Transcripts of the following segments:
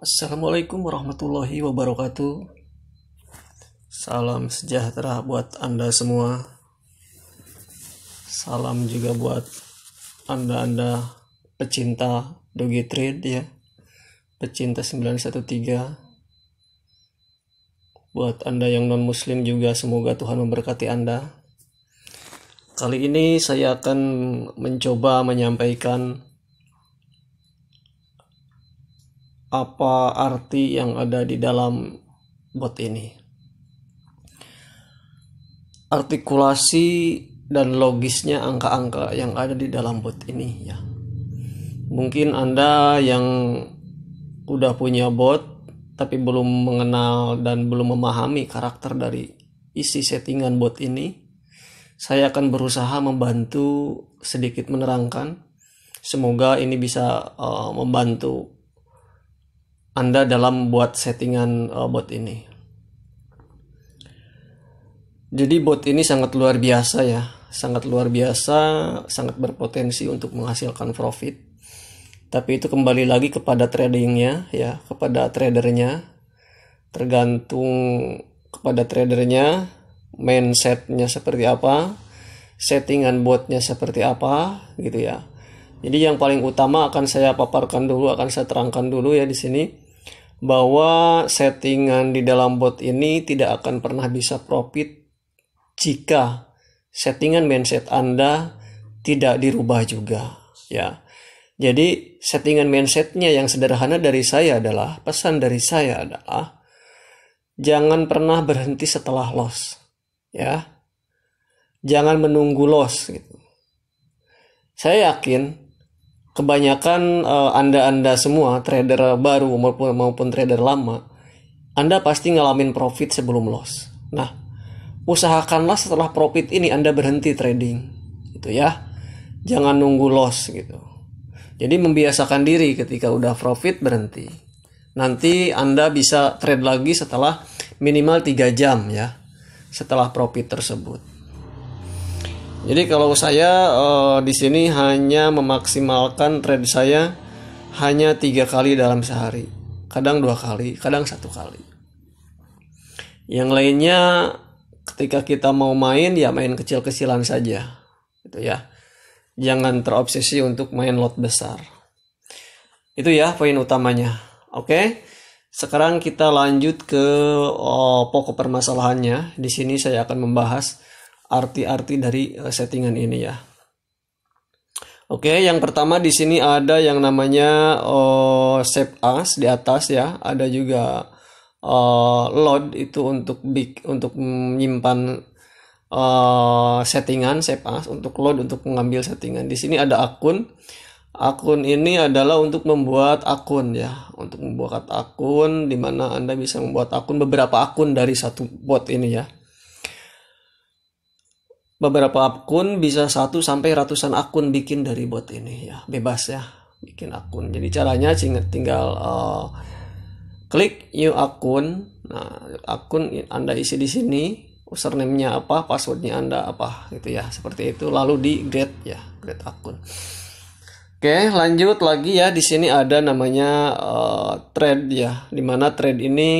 Assalamualaikum warahmatullahi wabarakatuh. Salam sejahtera buat Anda semua. Salam juga buat Anda pecinta Doge Trade ya. Pecinta 913. Buat Anda yang non muslim juga semoga Tuhan memberkati Anda. Kali ini saya akan mencoba menyampaikan apa arti yang ada di dalam bot ini. Artikulasi dan logisnya angka-angka yang ada di dalam bot ini ya. Mungkin Anda yang udah punya bot tapi belum mengenal dan belum memahami karakter dari isi settingan bot ini, saya akan berusaha membantu sedikit menerangkan. Semoga ini bisa membantu Anda dalam buat settingan bot ini. Jadi bot ini sangat luar biasa ya, sangat luar biasa, sangat berpotensi untuk menghasilkan profit. Tapi itu kembali lagi kepada tradingnya ya, kepada tradernya. Tergantung kepada tradernya, mindsetnya seperti apa, settingan botnya seperti apa gitu ya. Jadi yang paling utama akan saya paparkan dulu, akan saya terangkan dulu ya di sini, bahwa settingan di dalam bot ini tidak akan pernah bisa profit jika settingan mindset Anda tidak dirubah juga ya. Jadi settingan mindsetnya yang sederhana dari saya adalah, pesan dari saya adalah, jangan pernah berhenti setelah loss ya. Jangan menunggu loss gitu. Saya yakin kebanyakan Anda semua, trader baru maupun trader lama, Anda pasti ngalamin profit sebelum loss. Nah, usahakanlah setelah profit ini Anda berhenti trading, gitu ya. Jangan nunggu loss gitu. Jadi membiasakan diri ketika udah profit berhenti. Nanti Anda bisa trade lagi setelah minimal 3 jam ya, setelah profit tersebut. Jadi kalau saya di sini hanya memaksimalkan trade saya hanya 3 kali dalam sehari, kadang 2 kali, kadang 1 kali. Yang lainnya ketika kita mau main ya main kecil-kecilan saja, gitu ya. Jangan terobsesi untuk main lot besar. Itu ya poin utamanya. Oke. Sekarang kita lanjut ke pokok permasalahannya. Di sini saya akan membahas arti-arti dari settingan ini ya. Oke, yang pertama di sini ada yang namanya shape as di atas ya. Ada juga load itu untuk menyimpan settingan, shape as untuk load untuk mengambil settingan. Di sini ada akun. Akun ini adalah untuk membuat akun ya, untuk membuat akun di mana Anda bisa membuat akun, beberapa akun dari satu bot ini ya. Beberapa akun bisa 1 sampai ratusan akun bikin dari bot ini ya, bebas ya bikin akun. Jadi caranya tinggal klik new akun. Nah, akun Anda isi di sini, username-nya apa, password-nya Anda apa gitu ya, seperti itu. Lalu di create ya, create akun. Oke, lanjut lagi ya. Di sini ada namanya trade ya, dimana trade ini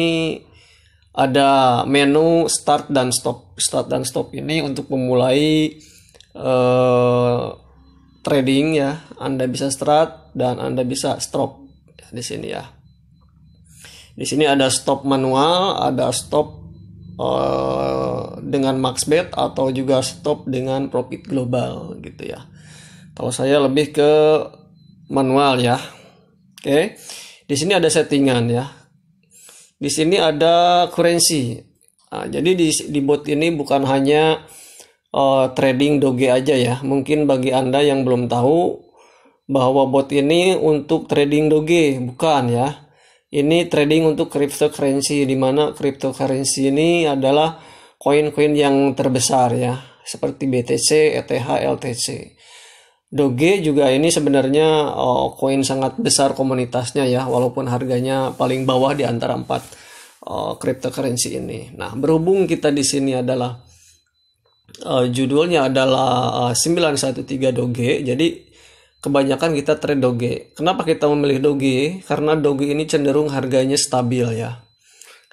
ada menu start dan stop. Start dan stop ini untuk memulai trading ya. Anda bisa start dan Anda bisa stop ya, di sini ya. Di sini ada stop manual, ada stop dengan max bet atau juga stop dengan profit global gitu ya. Kalau saya lebih ke manual ya. Oke. Di sini ada settingan ya. Di sini ada currency. Nah, jadi di bot ini bukan hanya trading Doge aja ya. Mungkin bagi Anda yang belum tahu bahwa bot ini untuk trading Doge, bukan ya. Ini trading untuk cryptocurrency, di mana cryptocurrency ini adalah koin-koin yang terbesar ya, seperti BTC, ETH, LTC. Doge juga ini sebenarnya koin sangat besar komunitasnya ya, walaupun harganya paling bawah di antara 4 cryptocurrency ini. Nah, berhubung kita di sini adalah judulnya adalah 913 Doge, jadi kebanyakan kita trade doge. Kenapa kita memilih doge? Karena doge ini cenderung harganya stabil ya.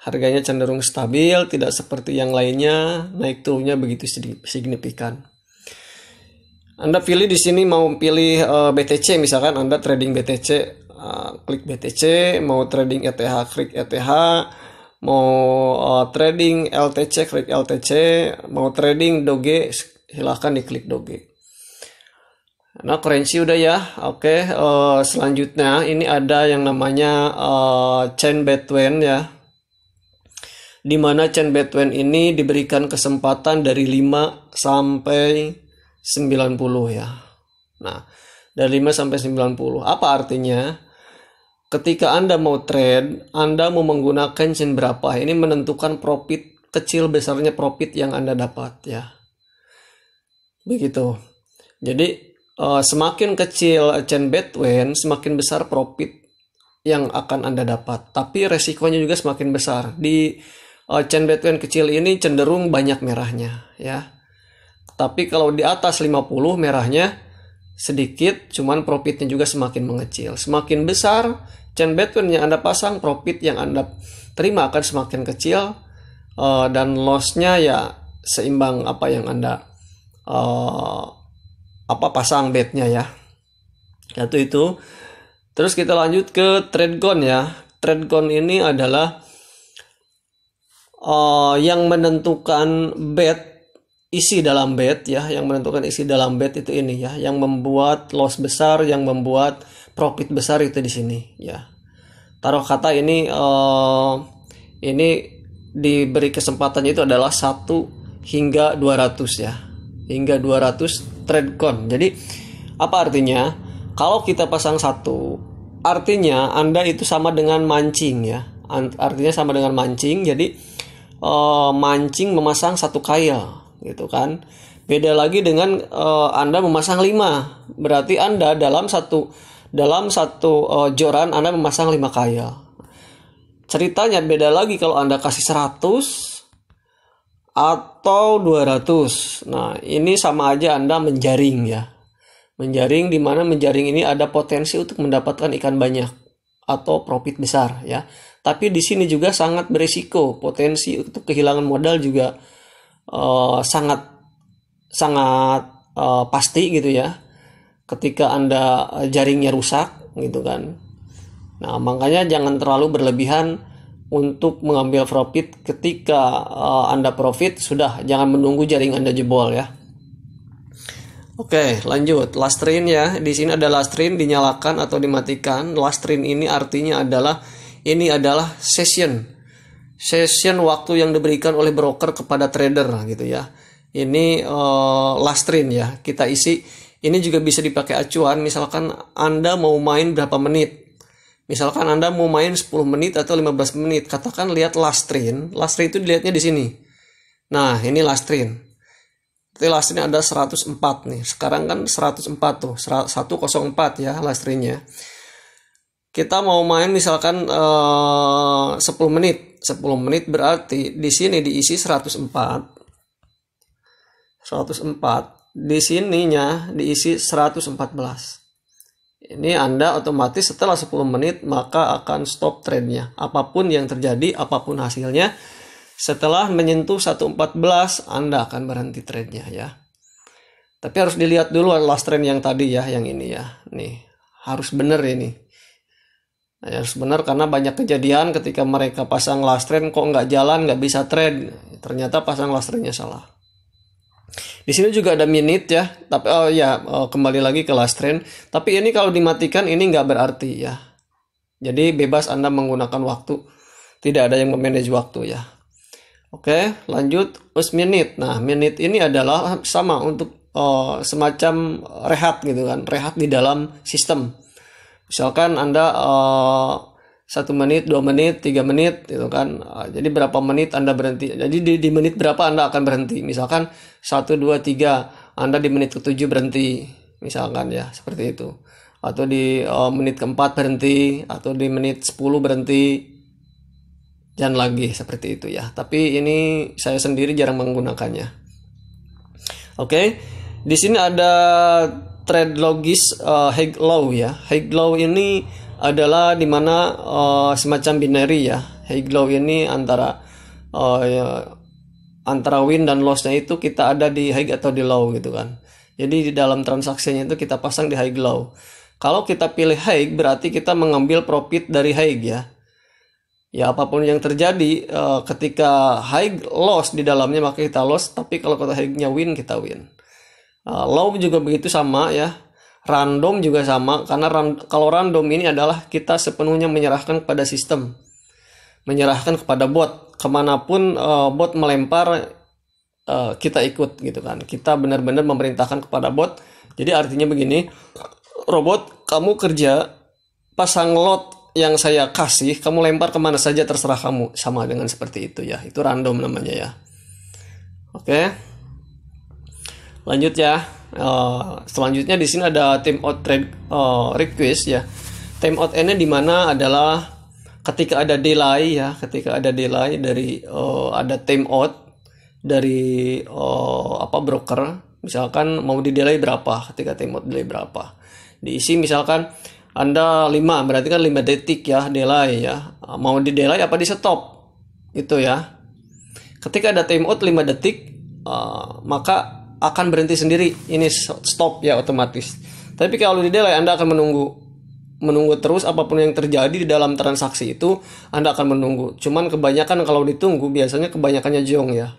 Harganya cenderung stabil, tidak seperti yang lainnya naik turunnya begitu signifikan. Anda pilih di sini mau pilih BTC, misalkan Anda trading BTC, klik BTC, mau trading ETH, klik ETH, mau trading LTC, klik LTC, mau trading doge, silahkan diklik doge. Nah, currency udah ya. Oke, selanjutnya ini ada yang namanya chain between ya. Dimana chain between ini diberikan kesempatan dari 5 sampai 90 ya. Nah, dari 5 sampai 90. Apa artinya? Ketika Anda mau trade, Anda mau menggunakan chain berapa? Ini menentukan profit kecil besarnya profit yang Anda dapat ya. Begitu. Jadi semakin kecil chain between, semakin besar profit yang akan Anda dapat. Tapi resikonya juga semakin besar. Di chain between kecil ini cenderung banyak merahnya ya. Tapi kalau di atas 50 merahnya sedikit, cuman profitnya juga semakin mengecil. Semakin besar chain between yang Anda pasang, profit yang Anda terima akan semakin kecil, dan loss-nya ya seimbang apa yang Anda pasang bet-nya ya. Itu. Terus kita lanjut ke trade gone ya. Trade gone ini adalah yang menentukan bet, isi dalam bet ya, yang menentukan isi dalam bet itu ini ya, yang membuat loss besar, yang membuat profit besar itu di sini ya. Taruh kata ini diberi kesempatannya itu adalah 1 hingga 200 ya. Hingga 200 trade gone. Jadi apa artinya? Kalau kita pasang 1, artinya Anda itu sama dengan mancing ya. Artinya sama dengan mancing. Jadi mancing memasang 1 kail gitu kan. Beda lagi dengan Anda memasang 5. Berarti Anda dalam satu joran Anda memasang 5 kail. Ceritanya beda lagi kalau Anda kasih 100 atau 200. Nah, ini sama aja Anda menjaring ya. Menjaring, di mana menjaring ini ada potensi untuk mendapatkan ikan banyak atau profit besar ya. Tapi di sini juga sangat berisiko, potensi untuk kehilangan modal juga sangat pasti gitu ya. Ketika Anda jaringnya rusak gitu kan. Nah, makanya jangan terlalu berlebihan untuk mengambil profit. Ketika Anda profit, sudah, jangan menunggu jaring Anda jebol ya. Oke, lanjut. Last train ya. Di sini ada last train, dinyalakan atau dimatikan. Last train ini artinya adalah session waktu yang diberikan oleh broker kepada trader gitu ya. Ini last train ya. Kita isi. Ini juga bisa dipakai acuan. Misalkan Anda mau main berapa menit. Misalkan Anda mau main 10 menit atau 15 menit. Katakan lihat last train. Last train itu dilihatnya di sini. Nah, ini last train. Berarti last train ada 104 nih. Sekarang kan 104 tuh. 104 ya last trainnya. Kita mau main misalkan 10 menit. 10 menit berarti di sini diisi 104. Di sininya diisi 114. Ini Anda otomatis setelah 10 menit maka akan stop trade-nya. Apapun yang terjadi, apapun hasilnya, setelah menyentuh 114 Anda akan berhenti trade-nya ya. Tapi harus dilihat dulu last trend yang tadi ya, yang ini ya. Nih, harus benar ini. Nah, harus benar karena banyak kejadian ketika mereka pasang last trend kok nggak jalan, nggak bisa trade. Ternyata pasang last trend-nya salah. Di sini juga ada minute ya, tapi kembali lagi ke last trend. Tapi ini kalau dimatikan ini nggak berarti ya. Jadi bebas Anda menggunakan waktu, tidak ada yang memanage waktu ya. Oke, lanjut us minute. Nah, minute ini adalah sama untuk semacam rehat gitu kan, rehat di dalam sistem. Misalkan Anda 1 menit, 2 menit, 3 menit gitu kan. Jadi berapa menit Anda berhenti. Jadi di menit berapa Anda akan berhenti. Misalkan 1, 2, 3 Anda di menit ke-7 berhenti. Misalkan ya, seperti itu. Atau di menit ke-4 berhenti, atau di menit 10 berhenti. Jangan lagi seperti itu ya. Tapi ini saya sendiri jarang menggunakannya. Oke. Di sini ada trade logis Hague Law ya. Hague Law ini adalah dimana semacam binary ya. Hague Law ini antara win dan loss-nya itu kita ada di Hague atau di Law gitu kan. Jadi di dalam transaksinya itu kita pasang di Hague Law. Kalau kita pilih Hague berarti kita mengambil profit dari Hague ya. Ya apapun yang terjadi ketika Hague loss di dalamnya maka kita loss, tapi kalau kata Hague-nya win kita win. Law juga begitu sama ya. Random juga sama karena kalau random ini adalah kita sepenuhnya menyerahkan kepada sistem, menyerahkan kepada bot. Kemanapun bot melempar kita ikut gitu kan. Kita benar-benar memerintahkan kepada bot. Jadi artinya begini, robot kamu kerja pasang lot yang saya kasih, kamu lempar kemana saja terserah kamu, sama dengan seperti itu ya. Itu random namanya ya. Oke, lanjut ya. Selanjutnya di sini ada timeout request ya. Timeout ini dimana adalah ketika ada delay ya, ketika ada delay dari ada timeout dari broker, misalkan mau di delay berapa, ketika timeout delay berapa, diisi misalkan Anda 5, berarti kan 5 detik ya delay ya. Mau di delay apa di stop itu ya. Ketika ada timeout 5 detik maka akan berhenti sendiri, ini stop ya otomatis. Tapi kalau di delay Anda akan menunggu terus, apapun yang terjadi di dalam transaksi itu Anda akan menunggu. Cuman kebanyakan kalau ditunggu biasanya kebanyakannya jong ya,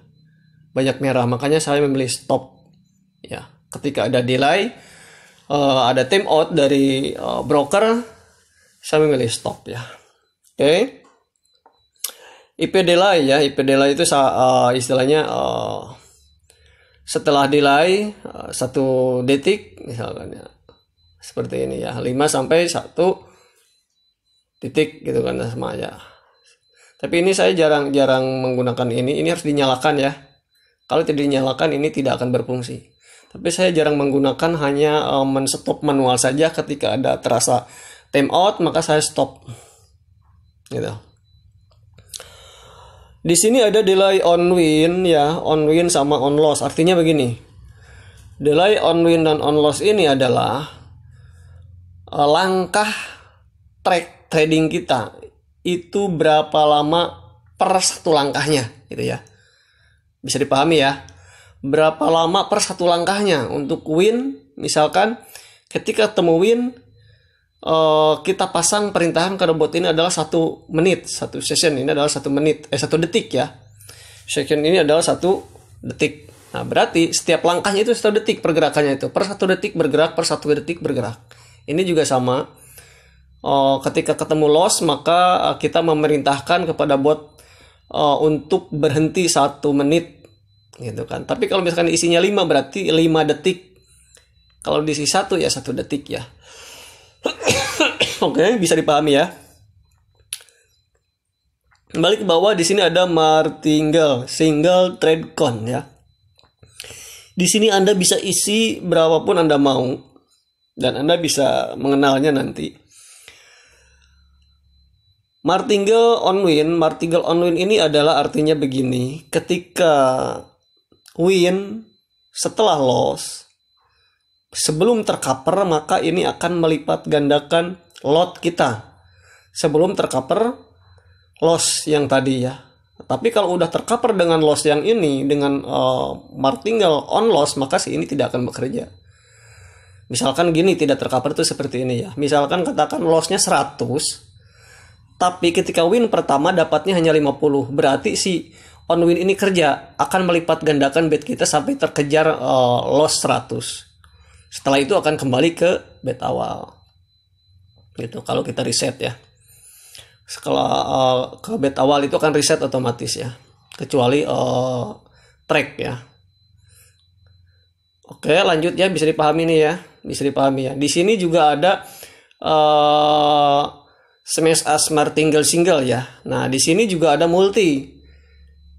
banyak merah, makanya saya memilih stop ya. Ketika ada delay, ada timeout dari broker, saya memilih stop ya. Oke. IP delay ya, IP delay itu istilahnya setelah delay 1 detik misalkan ya, seperti ini ya, 5 sampai 1 detik gitu kan sama ya. Tapi ini saya jarang menggunakan ini harus dinyalakan ya. Kalau tidak dinyalakan ini tidak akan berfungsi. Tapi saya jarang menggunakan, hanya men-stop manual saja ketika ada terasa timeout maka saya stop. Gitu. Di sini ada delay on win ya, on win sama on loss. Artinya begini. Delay on win dan on loss ini adalah langkah trading kita itu berapa lama per satu langkahnya gitu ya. Bisa dipahami ya. Berapa lama per satu langkahnya. Untuk win misalkan ketika temu win kita pasang perintahan ke robot ini adalah 1 menit, 1 session ini adalah 1 menit, 1 detik ya. Session ini adalah 1 detik. Nah berarti setiap langkahnya itu 1 detik pergerakannya itu. Per 1 detik bergerak, per 1 detik bergerak. Ini juga sama. Ketika ketemu loss maka kita memerintahkan kepada bot untuk berhenti 1 menit gitu kan. Tapi kalau misalkan isinya 5 berarti 5 detik. Kalau diisi 1 ya 1 detik ya. Oke, bisa dipahami ya. Kembali ke bawah, di sini ada martingale single trade count ya. Di sini Anda bisa isi berapapun Anda mau dan Anda bisa mengenalnya nanti. Martingale on win ini adalah artinya begini, ketika win setelah loss sebelum tercover maka ini akan melipat gandakan lot kita sebelum tercover loss yang tadi ya. Tapi kalau udah tercover dengan loss yang ini dengan martingale on loss maka si ini tidak akan bekerja. Misalkan gini, tidak tercover itu seperti ini ya. Misalkan katakan lossnya 100, tapi ketika win pertama dapatnya hanya 50, berarti si on win ini kerja, akan melipat gandakan bet kita sampai terkejar loss 100. Setelah itu akan kembali ke bet awal. Gitu kalau kita reset ya. Setelah ke bet awal itu akan reset otomatis ya. Kecuali track ya. Oke, lanjut ya, bisa dipahami nih ya. Bisa dipahami ya. Di sini juga ada smash as martingale single ya. Nah, di sini juga ada multi.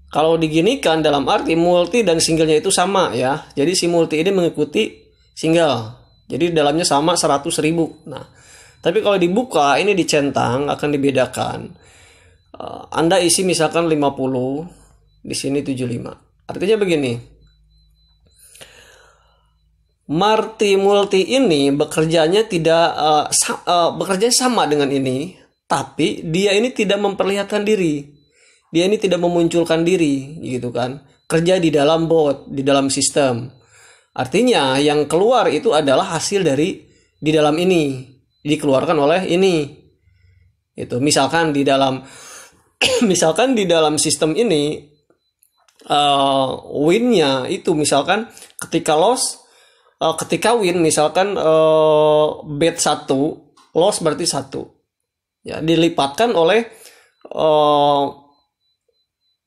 Kalau diginikan dalam arti multi dan singlenya itu sama ya. Jadi si multi ini mengikuti single. Jadi dalamnya sama 100.000. Nah, tapi kalau dibuka ini dicentang akan dibedakan. Anda isi misalkan 50, di sini 75. Artinya begini. Marti Multi ini bekerjanya tidak bekerja sama dengan ini, tapi dia ini tidak memperlihatkan diri. Dia ini tidak memunculkan diri, gitu kan. Kerja di dalam bot, di dalam sistem. Artinya yang keluar itu adalah hasil dari di dalam ini, dikeluarkan oleh ini. Itu misalkan di dalam misalkan di dalam sistem ini win-nya itu misalkan ketika loss, ketika win misalkan bet 1, loss berarti 1. Ya, dilipatkan oleh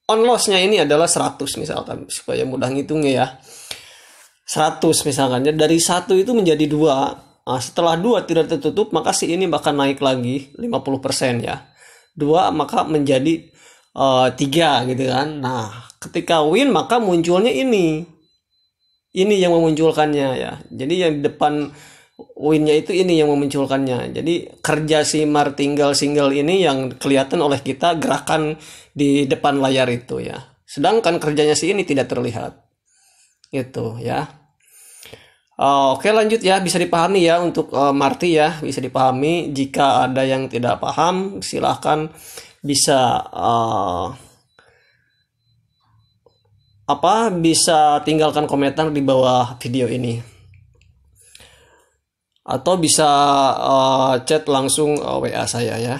on loss-nya ini adalah 100 misalkan, supaya mudah ngitungnya ya. 100 misalkan, ya, dari 1 itu menjadi 2. Nah, setelah 2 tidak tertutup, maka si ini bakal naik lagi 50% ya. 2 maka menjadi 3 gitu kan. Nah, ketika win maka munculnya ini. Ini yang memunculkannya ya. Jadi yang di depan win-nya itu ini yang memunculkannya. Jadi kerja si martingale single ini yang kelihatan oleh kita gerakan di depan layar itu ya. Sedangkan kerjanya si ini tidak terlihat. Gitu ya. Oke, lanjut ya, bisa dipahami ya untuk Marti ya, bisa dipahami. Jika ada yang tidak paham, silahkan bisa bisa tinggalkan komentar di bawah video ini, atau bisa chat langsung WA saya ya.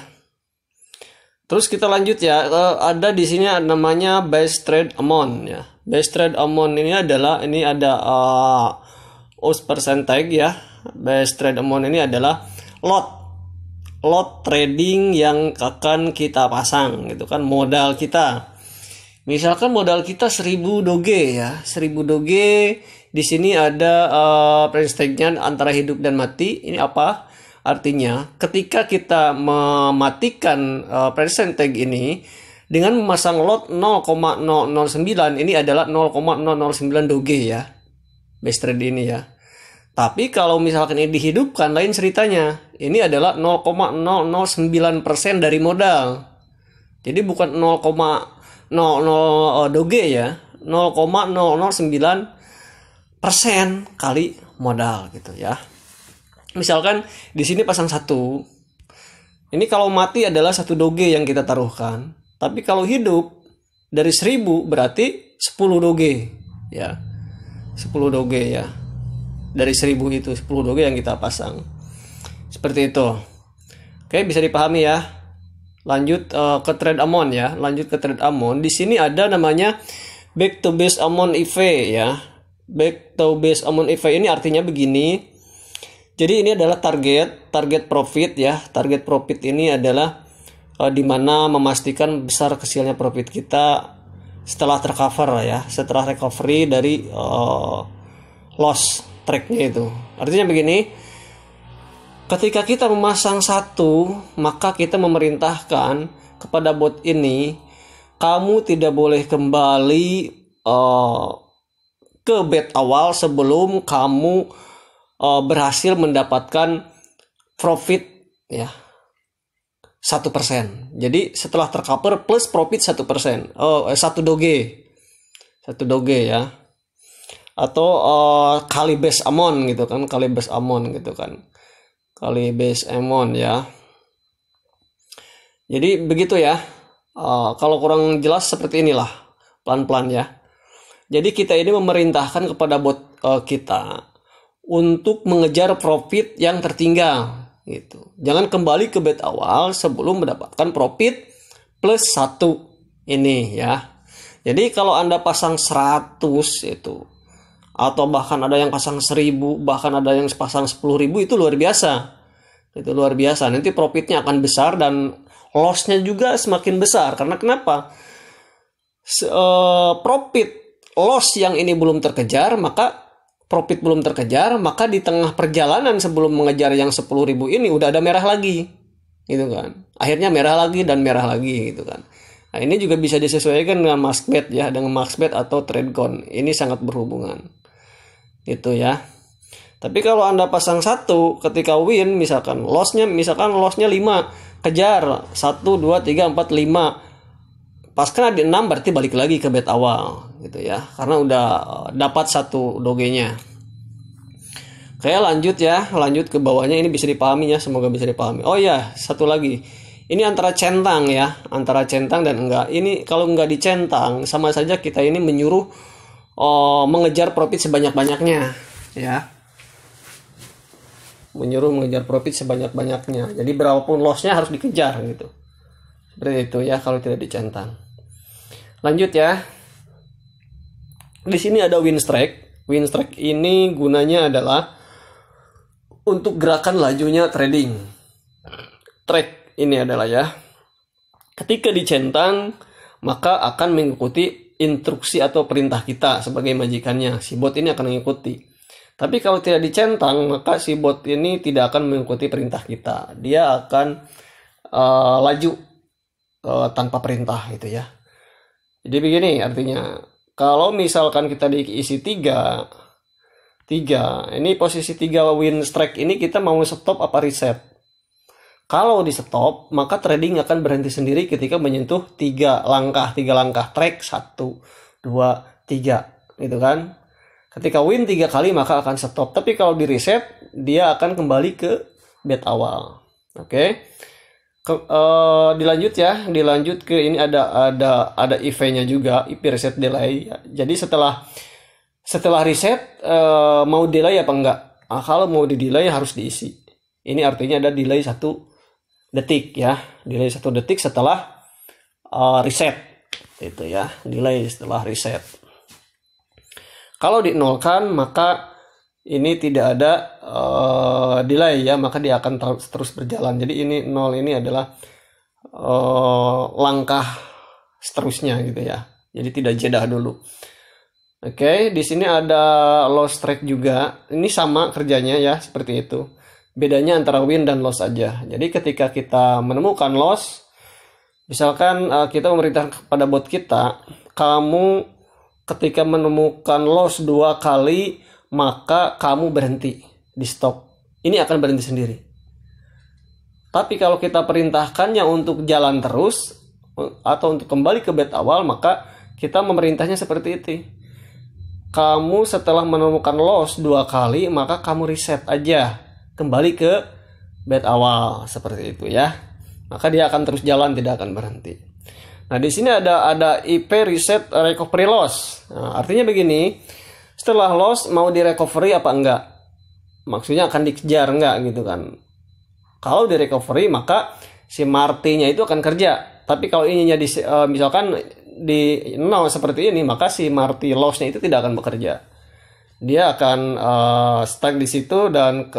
Terus kita lanjut ya, ada di sini namanya base trade amount ya. Base trade amount ini adalah ada OS percentage ya. Base trade amount ini adalah lot trading yang akan kita pasang gitu kan, modal kita. Misalkan modal kita 1000 doge ya. 1000 doge, di sini ada price tag-nya antara hidup dan mati. Ini apa? Artinya ketika kita mematikan price tag ini dengan memasang lot 0,009, ini adalah 0,009 doge ya. Base trade ini ya. Tapi kalau misalkan ini dihidupkan, lain ceritanya. Ini adalah 0,009% dari modal. Jadi bukan 0,00 doge ya. 0,009% kali modal gitu ya. Misalkan di sini pasang 1. Ini kalau mati adalah 1 doge yang kita taruhkan. Tapi kalau hidup dari 1000 berarti 10 doge ya. 10 doge ya. Dari 1000 itu 10 doge yang kita pasang. Seperti itu. Oke, bisa dipahami ya. Lanjut ke trade amount ya. Lanjut ke trade amount. Di sini ada namanya back to base amount EV ya. Back to base amount EV ini artinya begini. Jadi ini adalah target profit ya. Target profit ini adalah di mana memastikan besar kecilnya profit kita setelah tercover ya. Setelah recovery dari loss tracknya itu. Artinya begini, ketika kita memasang 1, maka kita memerintahkan kepada bot ini, kamu tidak boleh kembali ke bet awal sebelum kamu berhasil mendapatkan profit ya 1%. Jadi setelah tercover plus profit 1%. 1 doge. 1 doge ya. Atau kali base amount gitu kan, kali base amount gitu kan, kali base amount ya. Jadi begitu ya. Kalau kurang jelas seperti inilah, pelan-pelan ya. Jadi kita ini memerintahkan kepada bot kita untuk mengejar profit yang tertinggal gitu. Jangan kembali ke bet awal sebelum mendapatkan profit plus 1 ini ya. Jadi kalau Anda pasang 100 itu, atau bahkan ada yang pasang 1000, bahkan ada yang pasang 10.000, itu luar biasa. Itu luar biasa. Nanti profitnya akan besar dan loss-nya juga semakin besar. Karena kenapa? Profit loss yang ini belum terkejar, maka profit belum terkejar, maka di tengah perjalanan sebelum mengejar yang 10.000 ini udah ada merah lagi. Gitu kan. Akhirnya merah lagi dan merah lagi gitu kan. Nah, ini juga bisa disesuaikan dengan maxbet ya, dengan maxbet atau trade count. Ini sangat berhubungan. Itu ya. Tapi kalau Anda pasang 1 ketika win, misalkan lossnya 5, kejar 1, 2, 3, 4, 5. Pas kena di 6 berarti balik lagi ke bet awal gitu ya. Karena udah dapat 1 dogenya. Oke, lanjut ya, lanjut ke bawahnya, ini bisa dipahami ya, semoga bisa dipahami. Oh ya, satu lagi. Ini antara centang ya, antara centang dan enggak. Ini kalau enggak dicentang, sama saja kita ini menyuruh mengejar profit sebanyak-banyaknya ya. Menyuruh mengejar profit sebanyak-banyaknya. Jadi berapapun lossnya harus dikejar gitu. Seperti itu ya kalau tidak dicentang. Lanjut ya. Di sini ada win strike. Win strike ini gunanya adalah untuk gerakan lajunya trading. Track ini adalah ya, ketika dicentang maka akan mengikuti instruksi atau perintah kita sebagai majikannya. Si bot ini akan mengikuti. Tapi kalau tidak dicentang maka si bot ini tidak akan mengikuti perintah kita. Dia akan laju tanpa perintah gitu ya. Jadi begini artinya, kalau misalkan kita diisi 3, ini posisi 3 win strike ini kita mau stop apa reset. Kalau di stop, maka trading akan berhenti sendiri ketika menyentuh 3 langkah track 1, 2, 3 gitu kan. Ketika win 3 kali maka akan stop. Tapi kalau di reset, dia akan kembali ke bet awal. Oke. Dilanjut ke ini ada IV-nya juga, IP reset delay. Jadi setelah reset mau delay apa enggak? Kalau mau di delay harus diisi. Ini artinya ada delay 1 detik ya. Delay 1 detik setelah reset. Itu ya, delay setelah reset. Kalau dinolkan maka ini tidak ada delay ya, maka dia akan terus berjalan. Jadi ini 0 ini adalah langkah seterusnya gitu ya. Jadi tidak jeda dulu. Oke, di sini ada loss track juga. Ini sama kerjanya ya, seperti itu. Bedanya antara win dan loss aja. Jadi ketika kita menemukan loss, misalkan kita memerintahkan kepada bot kita, kamu ketika menemukan loss 2 kali, maka kamu berhenti di stop. Ini akan berhenti sendiri. Tapi kalau kita perintahkannya untuk jalan terus atau untuk kembali ke bet awal, maka kita memerintahnya seperti itu. Kamu setelah menemukan loss 2 kali, maka kamu reset aja, kembali ke bet awal, seperti itu ya. Maka dia akan terus jalan, tidak akan berhenti. Nah, di sini ada IP reset recovery loss. Nah, artinya begini, setelah loss mau di recovery apa enggak? Maksudnya akan dikejar enggak gitu kan. Kalau di recovery maka si Marty-nya itu akan kerja. Tapi kalau ininya misalkan di 0 seperti ini, maka si Marty loss-nya itu tidak akan bekerja. Dia akan stuck di situ dan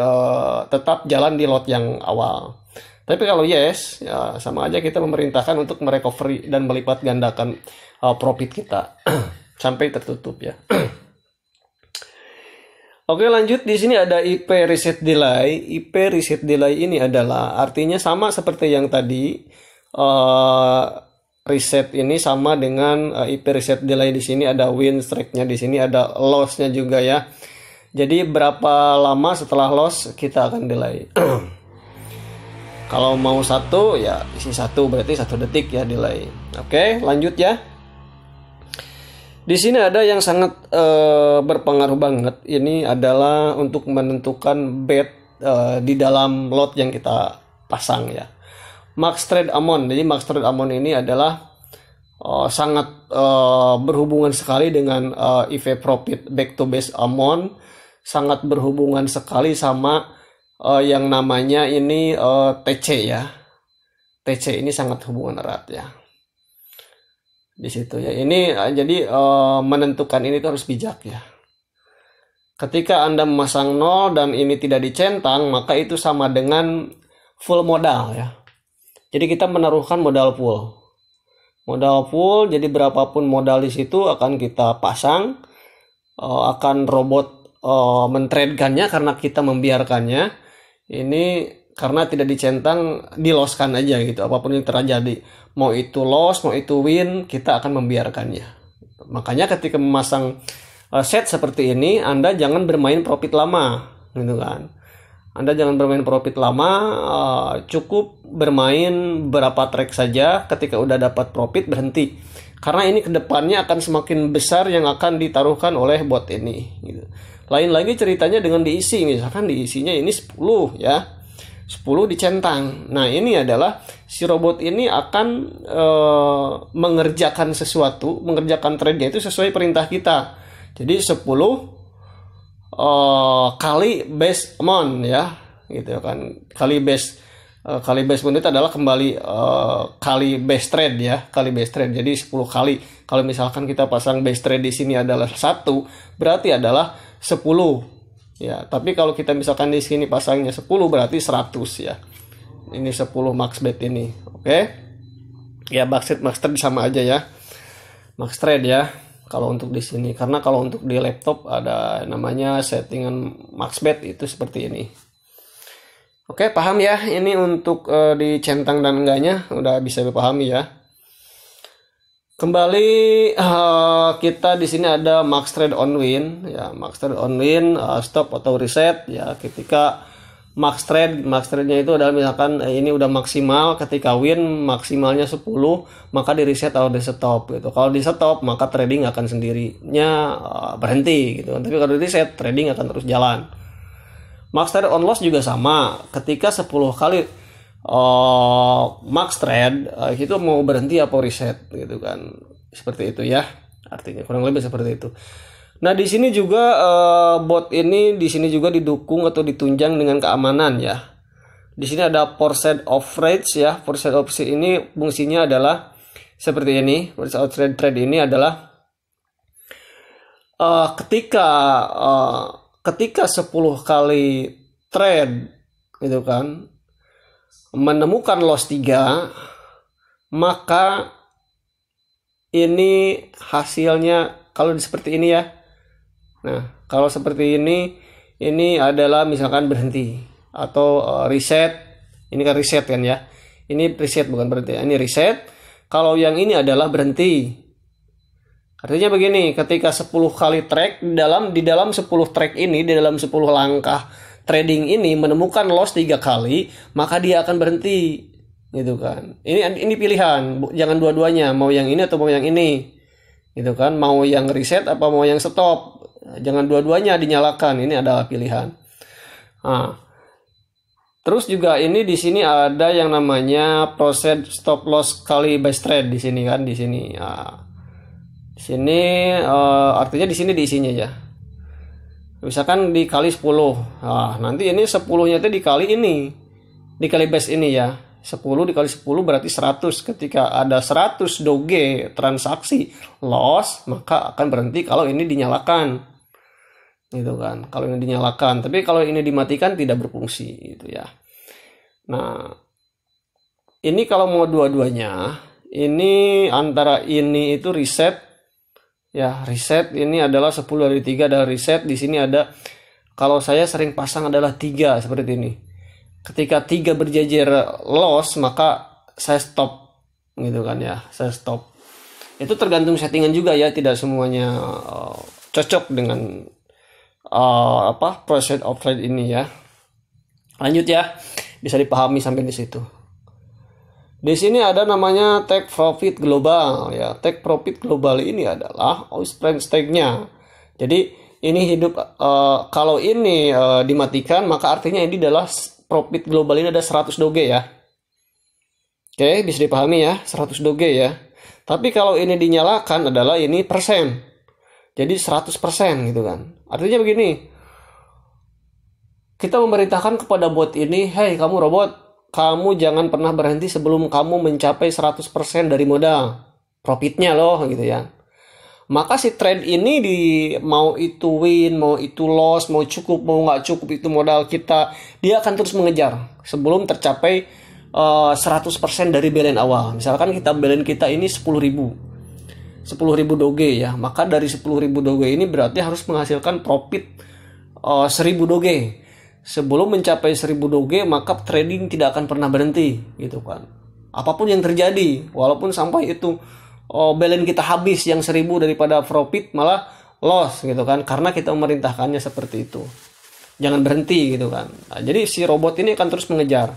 tetap jalan di lot yang awal. Tapi kalau yes, ya sama aja kita memerintahkan untuk merecovery dan melipat gandakan profit kita sampai tertutup ya. Oke, lanjut. Di sini ada IP reset delay. IP reset delay ini adalah artinya sama seperti yang tadi. Reset ini sama dengan IP reset delay. Di sini ada win strike-nya, di sini ada loss-nya juga ya. Jadi berapa lama setelah loss kita akan delay. Kalau mau 1 ya isi 1, berarti 1 detik ya delay. Oke, lanjut ya. Di sini ada yang sangat berpengaruh banget. Ini adalah untuk menentukan bet di dalam lot yang kita pasang ya. Max trade amount. Jadi max trade amount ini adalah sangat berhubungan sekali dengan EV profit back to base amount. Sangat berhubungan sekali sama yang namanya ini TC ya. TC ini sangat hubungan erat ya. Di situ ya. Ini jadi menentukan ini tuh harus bijak ya. Ketika Anda memasang 0 dan ini tidak dicentang, maka itu sama dengan full modal ya. Jadi kita menaruhkan modal full. Modal full, jadi berapapun modal di situ akan kita pasang, akan robot mentradekannya karena kita membiarkannya. Ini karena tidak dicentang, diloskan aja gitu. Apapun yang terjadi, mau itu loss, mau itu win, kita akan membiarkannya. Makanya ketika memasang set seperti ini, Anda jangan bermain profit lama, gitu kan. Anda jangan bermain profit lama, cukup bermain berapa track saja. Ketika udah dapat profit berhenti, karena ini kedepannya akan semakin besar yang akan ditaruhkan oleh bot ini gitu. Lain lagi ceritanya dengan diisi, misalkan diisinya ini 10 ya. 10 dicentang. Nah, ini adalah si robot ini akan mengerjakan sesuatu, mengerjakan threadnya itu sesuai perintah kita. Jadi 10 kali base amount ya, gitu kan. Kali base amount itu adalah kali base thread ya, kali base thread. Jadi 10 kali. Kalau misalkan kita pasang base thread di sini adalah 1, berarti adalah 10. Ya, tapi kalau kita misalkan di sini pasangnya 10 berarti 100 ya. Ini 10 max bed ini. Oke. Ya, max thread sama aja ya. Max thread ya kalau untuk di sini. Karena kalau untuk di laptop ada namanya settingan max bed itu seperti ini. Oke, paham ya? Ini untuk dicentang dan enggaknya udah bisa dipahami ya. Kembali kita di sini ada max thread on win ya, max thread on win, stop atau reset ya. Ketika max threadnya itu adalah misalkan ini udah maksimal, ketika win maksimalnya 10, maka di reset atau di stop gitu. Kalau di stop maka trading akan sendirinya berhenti gitu. Tapi kalau di reset trading akan terus jalan. Max thread on loss juga sama, ketika 10 kali max thread itu mau berhenti apa reset gitu kan, seperti itu ya, artinya kurang lebih seperti itu. Nah, di sini juga bot ini di sini juga didukung atau ditunjang dengan keamanan ya. Di sini ada forced overage ya. Forced overage ini fungsinya adalah seperti ini. Forced overage trade ini adalah ketika 10 kali trade gitu kan menemukan loss 3, maka ini hasilnya kalau seperti ini ya. Nah, kalau seperti ini adalah misalkan berhenti atau reset. Ini kan reset kan ya. Ini reset bukan berhenti. Ini reset. Kalau yang ini adalah berhenti. Artinya begini, ketika 10 kali track di dalam 10 track ini, di dalam 10 langkah trading ini menemukan loss 3 kali, maka dia akan berhenti gitu kan. Ini pilihan, jangan dua-duanya, mau yang ini atau mau yang ini gitu kan, mau yang reset apa mau yang stop, jangan dua-duanya dinyalakan, ini adalah pilihan. Nah, terus juga ini di sini ada yang namanya proses stop loss kali base trade di sini kan, di sini. Nah, di sini artinya di sini diisinya ya. Misalkan dikali 10. Nah, nanti ini 10-nya itu dikali base ini ya. 10 dikali 10 berarti 100. Ketika ada 100 doge transaksi loss, maka akan berhenti kalau ini dinyalakan. Gitu kan. Kalau ini dinyalakan, tapi kalau ini dimatikan tidak berfungsi gitu ya. Nah, ini kalau mau dua-duanya, ini antara ini itu reset. Ya, reset ini adalah 10 dari 3 adalah reset. Di sini ada, kalau saya sering pasang adalah 3 seperti ini. Ketika 3 berjejer loss, maka saya stop gitu kan ya. Saya stop. Itu tergantung settingan juga ya, tidak semuanya cocok dengan proses of trade ini ya. Lanjut ya. Bisa dipahami sampai di situ. Di sini ada namanya take profit global ya. Take profit global ini adalah outstanding stake-nya. Jadi ini hidup kalau ini dimatikan, maka artinya ini adalah profit global ini ada 100 doge ya. Oke, bisa dipahami ya, 100 doge ya. Tapi kalau ini dinyalakan adalah ini persen. Jadi 100% gitu kan. Artinya begini. Kita memerintahkan kepada bot ini, "Hey, kamu robot, kamu jangan pernah berhenti sebelum kamu mencapai 100% dari modal profitnya loh," gitu ya. Maka si trade ini mau itu win, mau itu loss, mau cukup, mau nggak cukup itu modal kita, dia akan terus mengejar sebelum tercapai 100% dari balance awal. Misalkan balance kita ini 10.000 doge ya, maka dari 10.000 doge ini berarti harus menghasilkan profit 1.000 doge. Sebelum mencapai 1.000 doge, maka trading tidak akan pernah berhenti gitu kan. Apapun yang terjadi, walaupun sampai itu balance kita habis yang 1.000 daripada profit malah loss gitu kan, karena kita memerintahkannya seperti itu. Jangan berhenti gitu kan. Nah, jadi si robot ini akan terus mengejar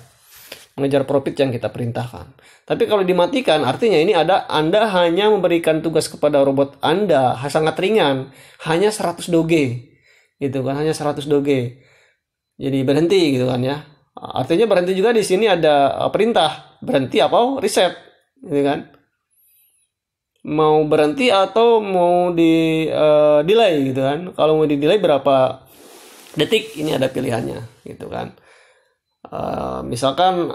profit yang kita perintahkan. Tapi kalau dimatikan, artinya ini Anda hanya memberikan tugas kepada robot Anda sangat ringan, hanya 100 doge. gitu kan, hanya 100 doge. Jadi berhenti gitu kan ya. Artinya berhenti juga di sini ada perintah berhenti apa reset gitu kan. Mau berhenti atau mau di delay gitu kan. Kalau mau di delay berapa detik, ini ada pilihannya gitu kan. Misalkan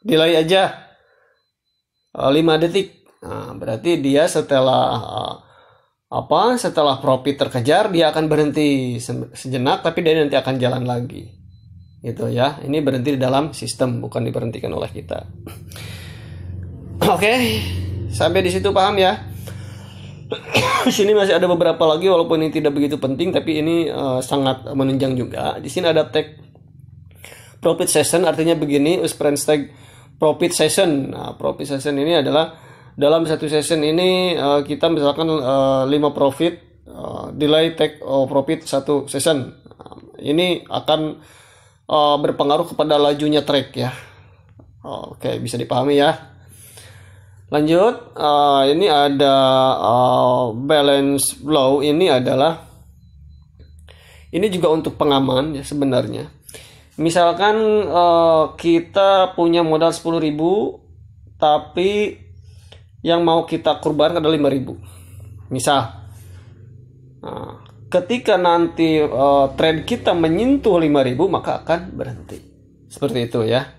delay aja 5 detik. Nah, berarti dia setelah setelah profit terkejar dia akan berhenti sejenak, tapi dia nanti akan jalan lagi gitu ya. Ini berhenti di dalam sistem, bukan diberhentikan oleh kita. Oke, sampai di situ paham ya. Di sini masih ada beberapa lagi walaupun ini tidak begitu penting, tapi ini sangat menunjang juga. Di sini ada tag profit session, artinya begini, Usprenstek profit session. Nah, profit session ini adalah dalam satu session ini kita misalkan 5 profit, delay take profit satu session. Ini akan berpengaruh kepada lajunya trade ya. Oke, bisa dipahami ya. Lanjut, ini ada balance flow. Ini juga untuk pengaman ya sebenarnya. Misalkan kita punya modal 10.000, tapi yang mau kita kurban adalah 5.000. Misal, ketika nanti trade kita menyentuh 5.000 maka akan berhenti. Seperti itu ya.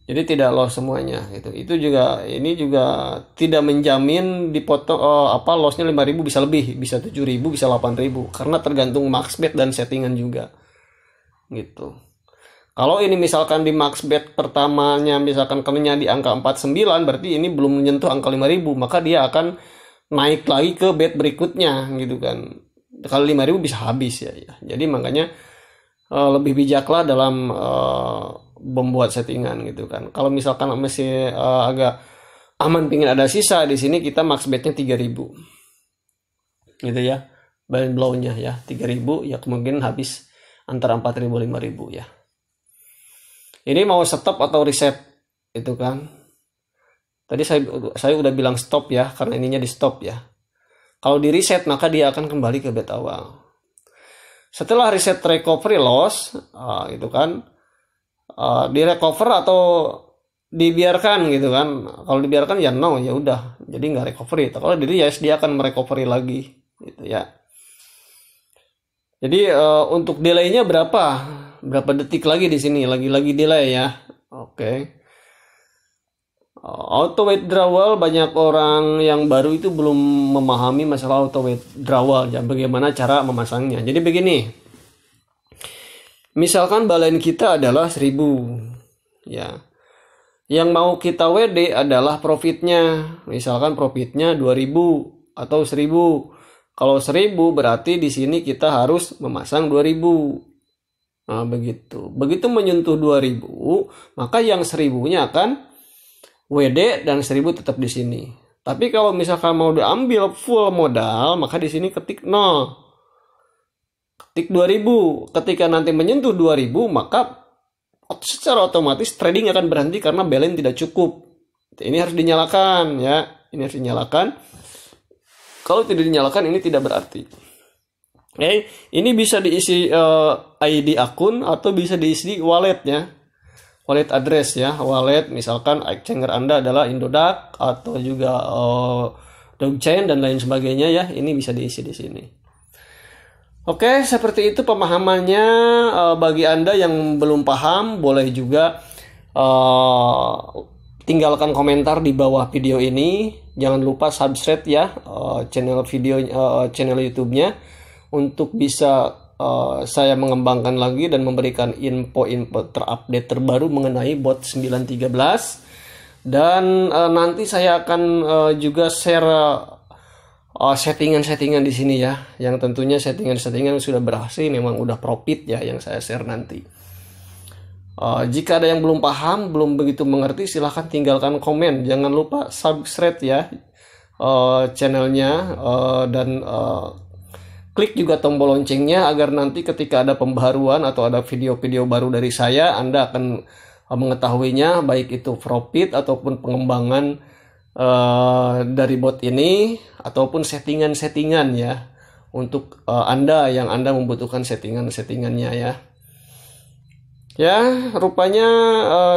Jadi tidak loss semuanya gitu. Ini juga tidak menjamin dipotong lossnya 5.000 bisa lebih, bisa 7.000, bisa 8.000 karena tergantung max bet dan settingan juga. Gitu. Kalau ini misalkan di max bet pertamanya misalkan kalinya di angka 49, berarti ini belum menyentuh angka 5.000, maka dia akan naik lagi ke bet berikutnya gitu kan. Kalau 5.000 bisa habis ya. Jadi makanya lebih bijaklah dalam membuat settingan gitu kan. Kalau misalkan masih agak aman pingin ada sisa, di sini kita max betnya 3.000 gitu ya. Balance blow-nya ya 3.000 ya, kemungkinan habis antara 4.000 5.000 ya. Ini mau stop atau reset itu kan. Tadi saya udah bilang stop ya, karena ininya di stop ya. Kalau di reset maka dia akan kembali ke bet awal. Setelah reset recovery loss gitu kan, di recover atau dibiarkan gitu kan. Kalau dibiarkan ya no, ya udah, jadi nggak recovery. Kalau di yes dia akan merecovery lagi gitu ya. Jadi untuk delaynya berapa detik lagi di sini, lagi delay ya. Oke. Auto withdrawal, banyak orang yang baru itu belum memahami masalah auto withdrawal ya, bagaimana cara memasangnya. Jadi begini, misalkan balance kita adalah 1.000 ya, yang mau kita WD adalah profitnya, misalkan profitnya 2.000 atau 1.000. Kalau 1.000 berarti di sini kita harus memasang 2.000. Nah begitu menyentuh 2.000 maka yang 1.000-nya akan WD dan 1.000 tetap di sini. Tapi kalau misalkan mau diambil full modal, maka di sini ketik 0. Ketik 2.000. Ketika nanti menyentuh 2.000, maka secara otomatis trading akan berhenti karena balance tidak cukup. Ini harus dinyalakan ya. Ini harus dinyalakan. Kalau tidak dinyalakan ini tidak berarti. Oke, ini bisa diisi ID akun atau bisa diisi walletnya. Wallet address ya, wallet misalkan exchanger Anda adalah Indodax atau juga Dogechain dan lain sebagainya ya, ini bisa diisi di sini. Oke, seperti itu pemahamannya. Bagi Anda yang belum paham, boleh juga tinggalkan komentar di bawah video ini. Jangan lupa subscribe ya channel YouTube-nya untuk bisa saya mengembangkan lagi dan memberikan info-info terupdate terbaru mengenai bot 913. Dan nanti saya akan juga share settingan-settingan di sini ya, yang tentunya settingan-settingan sudah berhasil, memang udah profit ya yang saya share nanti. Jika ada yang belum paham, belum begitu mengerti, silahkan tinggalkan komen. Jangan lupa subscribe ya channelnya dan klik juga tombol loncengnya agar nanti ketika ada pembaruan atau ada video-video baru dari saya, Anda akan mengetahuinya, baik itu profit ataupun pengembangan dari bot ini ataupun settingan-settingan ya. untuk Anda yang Anda membutuhkan settingannya ya. Ya, rupanya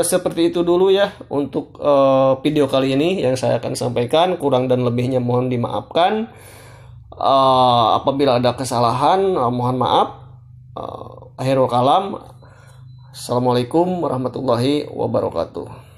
seperti itu dulu ya untuk video kali ini yang saya akan sampaikan. Kurang dan lebihnya mohon dimaafkan. Apabila ada kesalahan, mohon maaf. Akhirul kalam. Assalamualaikum warahmatullahi wabarakatuh.